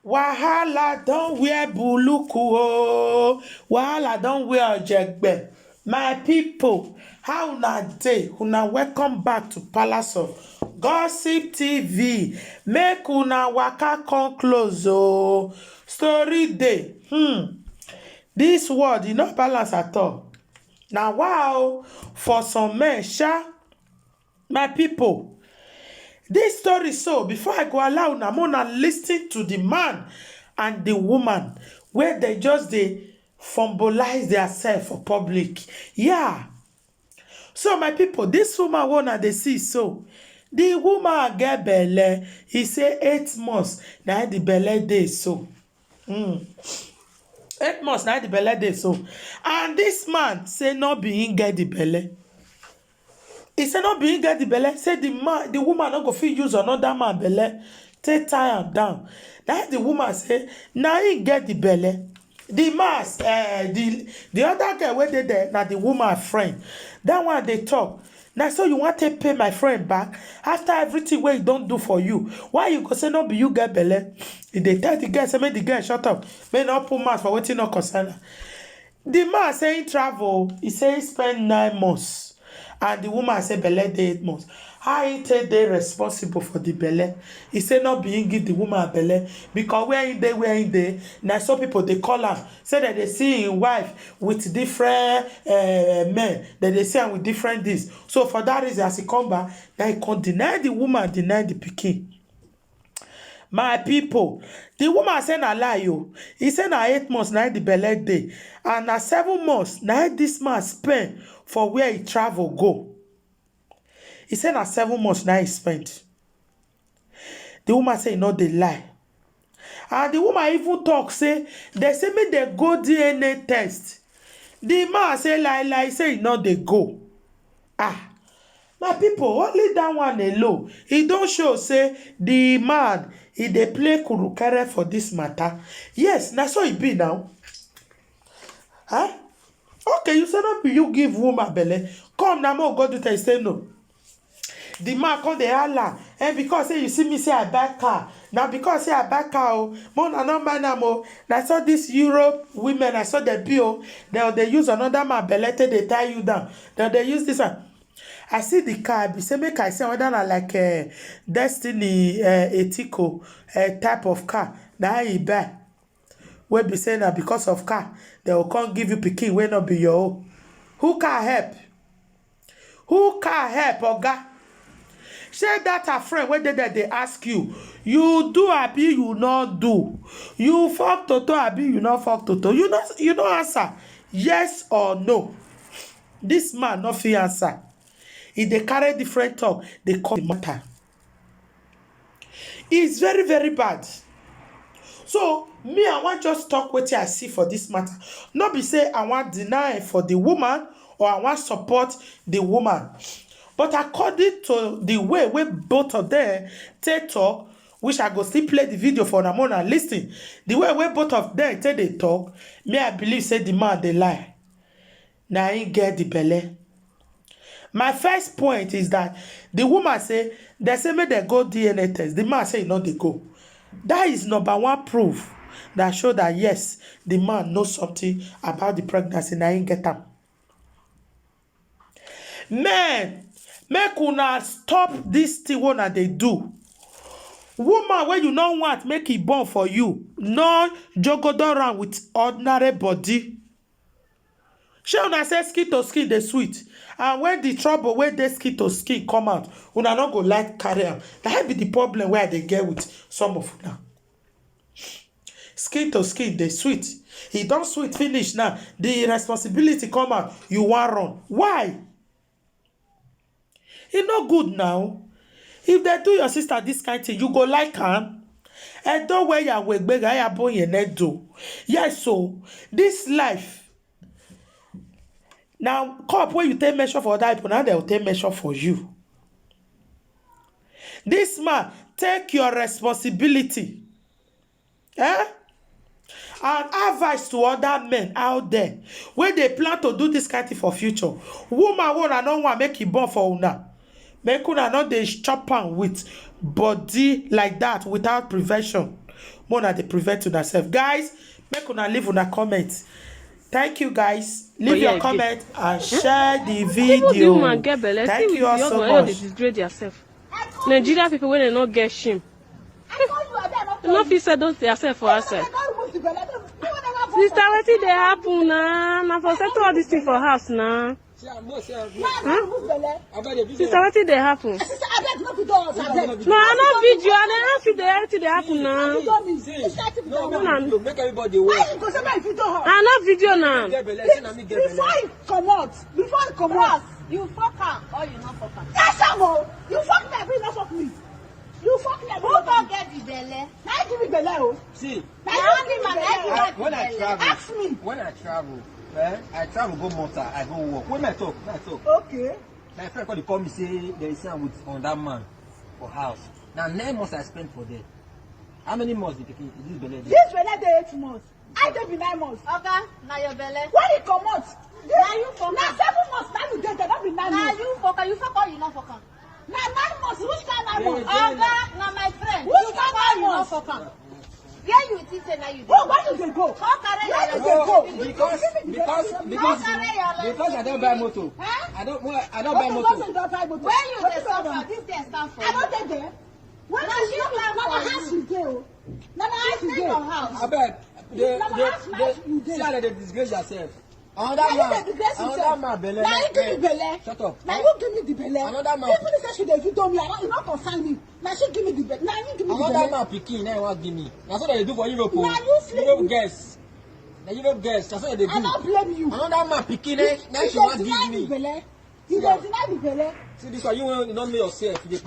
Wahala don wear buluku o. Wahala don wear ojegbe. My people, how una dey? Una welcome back to Palace of Gossip TV. Make una waka come close o. Story dey. This world e no balance at all. Na wow for some men sha. My people, this story so before I go allow una make una lis ten to the man and the woman wey dem just dey fumbleize theirself for public. Yeah. So my people, this woman wey una dey see so, the woman get belle. E say 8 months na the belle dey so. 8 months na the belle dey so. And this man say no be him get the belle. He say no be him get the belle. Say the woman no go fit use another man belle take tie am down. Na the woman say na him get the belle. The man the other girl wey dey there na the woman friend. That one dey talk. Na so you wan take pay my friend back after everything wey he don do for you? Why you go say no be you get belle? He dey tell the girl say make the girl shut up, make no put mouth for wetin no concern her. The man say he travel. He say he spend 9 months. And the woman say belle dey 8 months. How he take dey responsible for the belle? He say no be him give the woman belle because where he dey, na so people dey call am. Say that they see him wife with different men. That they see am with different this. So for that reason, as he come back, na he come deny the woman, deny the pikin. My people, the woman say na lie o. He say na 8 months na the belle dey, and na 7 months na this man spend for where he travel go. He say na 7 months na he spent. The woman say e no dey lie. And the woman even talk say they say make dem go DNA test. The man say lie, say e no dey go. My people, only that one alone, e don show say the man e dey play kurukere for this matter. Yes, na so e be now. Okay, you say no be you give woman belle. Come na mo go do test. Say no. The man come dey holla, because say you see me say I buy car. Now because say I buy car o, mo na no mind am o. Na saw this Europe women, I saw them be o. They use another man belle take dey tie you down. They use this one. I see the car, be say make I say whether na like Destiny Etiko type of car that he buy. Wey be say na because of car, they will come give you pikin wey not be your own. Who can help? Who can help, oga? Say that a friend wey dey there dey ask you, you do abi you not do? You fuck toto abi you not fuck toto? You no answer yes or no. This man no fit answer. If they carry different talk, they call the matter. It's very, very bad. So, me, I want just talk wetin I see for this matter. Not be say I want deny for the woman or I want support the woman. But according to the way both of them take talk, which I go still play the video for Ramona listen. The way both of them take they talk, me I believe say the man they lie. Now he get the belle. My first point is that the woman say, they say make they go DNA test. The man say no, they go. That is number one proof that show that yes, the man knows something about the pregnancy. Now he get am. Men, make una stop this thing what they do. Woman, when you no want make it born for you, no jogodo around with ordinary body. She una say skin to skin dey sweet, and when the trouble wey dey skin to skin come out, una no go like carry am. That be the problem where they get with some of una. Skin to skin dey sweet. E don sweet finish now. The responsibility come out. You wan run. Why? E no good now. If they do your sister this kind thing, you go like am. And don't wear your wig, do. Yes, so this life. Now, cup where you take measure for other people, now they will take measure for you. This man, take your responsibility. And advice to other men out there where they plan to do this kind of thing for future. Woman wanna no one make it born for una. Make una not dey chop am with body like that without prevention. more na dey prevent una sef. Guys, make una leave una comment. Thank you guys. Leave your comment and share the video. Thank you all so much. They disgrade yourself. Nigeria people when they not get shame. They not feel say those yourself for herself. Sister, what did they happen now? Na for settle all this thing for house now. Sister, what did they happen? No, I not video. I don't see the everything they happen now. No, make everybody watch. I not video now. Before you come out, you fuck her or you not fuck her. Yes, you fuck me, you not fuck me. You fuck me. Who don't get the belly? Now give me belly. See, when I travel, I travel go motor, I go walk. When I talk. Okay. My friend call me say there is someone with on that man for house. Now 9 months I spent for there. How many months did this belly? This belly dey 8 months. I dey be 9 months. Okay, now your belly. When it come out, now you fuck. Now 7 months. Now you dey there. Don't be 9 months. Now you fuck her. You fuck her. You not fuck her. Now 9 months. Which kind of 9 months? Okay, now my friend. Which kind of 9 months? Fuck her. Yeah, you think say now you. Oh, where you dey go? How carry Where you your dey go? Because I don't buy motor. I don't buy motor. When you dey suffer, this day stand for I don't take there. When I see Nana house you dey. Nana house you dey. I beg. See how they disgrace yourself. Another man, Bele. Now you give me Bele. Shut up. Now you give me the Bele. Another man. People say she dey video me. You not concern me. Now she give me the Bele. Now you give me the Bele. Another man pikin. Now you want give me. That's what they do for Europe. Now you sleep. Europe guests. Now Europe guests. That's what they do. I don't blame you. Another man pikin. Now she want give me. You dey deny the Bele. See this one. You don't know yourself. You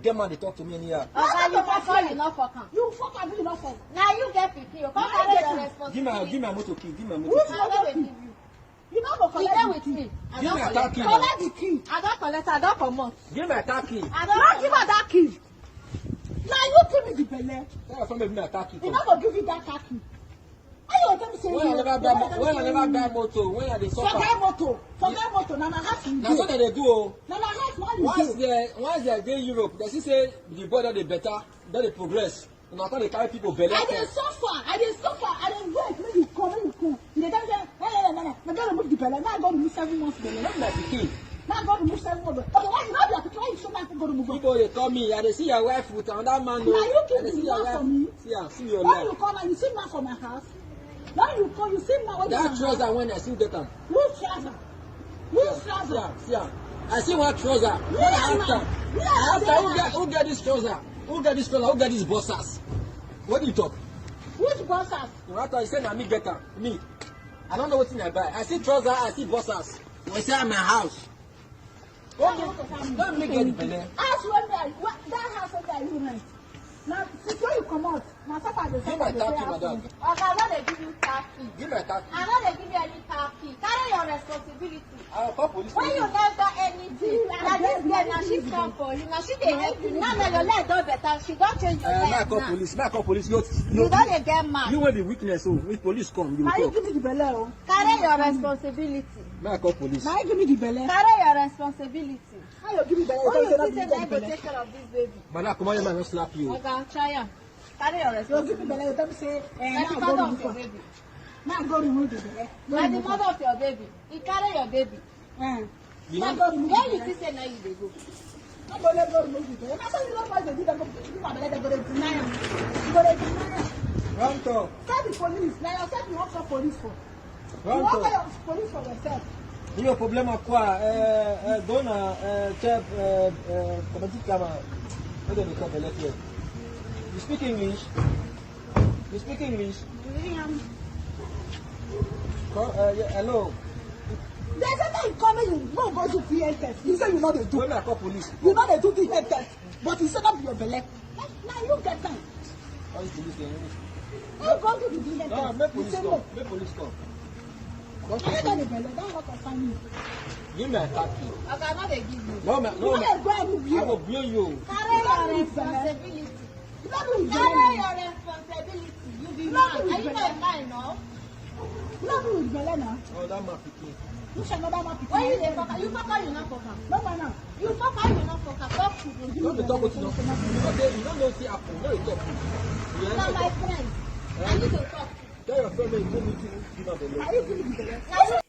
get man. They talk to me anyhow. Okay, you fuck her. You not fuck her. You fuck her. You not fuck. Now you get picky. You can't carry your responsibility. Give me a motor key. Give me a motor Which key. motor key? You not go You collect dey the with key. me. I Give don't me a collect. key. Collect the key. I don't collect. I don't comot. Give me a car key. I Don't don't give her that key. Now you give me the Bele. Tell your friend give me a car key. You not go give you that car key. How you tell me say When I never buy motor, when I dey suffer. Forget motor. Nana house you That's what dey. they do. Nana house why you dey? Once they dey Europe, they say the boy don dey better, don dey progress. Una come dey carry people belle. I dey suffer. I dey wait when you come. You dey tell me, no. I go remove the Bele. Now I go remove 7 months Bele. Not my pikin. Now I go remove 7 months. Okay, why you not be apply? Why you so much go remove? People dey call me, I dey see your wife with another man. Now you I dey keep see the your man for wife. me. See your When you life. come and you see man for my house. When you come, you see man. That trouser when I still get am. Which trouser? See am. I see one trouser. When I ask am, who get this trouser? Who get this trouser? Who get these boxers? What do you talk? Which boxers? The matter you say na me get am. Me. I don't know wetin I buy. I see trouser, I see boxers. You say I'm my house. Don't make get the belle. Ask when that house where you rent. Now, since when you come out, now Papa dey Give my car key, madam. Okay, I know they give you car key. Give my car key. I know they give you any car key. Carry your responsibility. I will call police. When you never anything, now this girl, now she come for you. Now she dey help you. Now your leg don better. She don change your leg I call now. police. I call police. You don dey get mad. You will be weakness. So if police come, you will now you talk. give me the Bele. Oh. Carry your responsibility. I call police. Now you give me the Bele. Carry your responsibility. How you give me Bele? When you You see say I go take care of this baby. Madam, come on, your man will slap you. Okay, try am. Carry your You give me responsibility. Bele. You tell me say, That's now the go mother remove of your her. baby. Now go remove the Bele. Na the mother of your baby. He carry your baby. You Now know, go remove When the you Bele. see say now you dey go. Now go remove the Bele. Now say you don't want to do that. Give my Bele. They go to deny am. You go to deny am. run talk. Tell the police. Now yourself you want call police for. You Run want talk. call police for yourself. Hiyo problema kwa dona chef comedy kama what do they call it here? You speak English? You speak English? Hello. There's a time coming you no go do DNA test. You say you know they do. When I call police, You know they do DNA test. But you say that be your Bele. Now you get time. how is police doing? You go do the DNA No, test. make You police say come. no. Make police come. I ain't got the Bele. Don't work on me. Give me a car key. Okay, I know they give you. No, You know they go and I will review. blow you. Carry your responsibility. You know do Carry Bele. your responsibility. You be No, man. no, Are you Bele. not a man now? You know do Bele now. Oh, that man picking. You shall not have Why you dey fuck her? You fuck her, you not fuck her. No, no. You fuck her, you not fuck her. Talk to me. You don't be talking to you. You don't know see apple. No, you talk. You are my friend. I need to talk. Tell your friend that you don't need to give her the Are you giving me the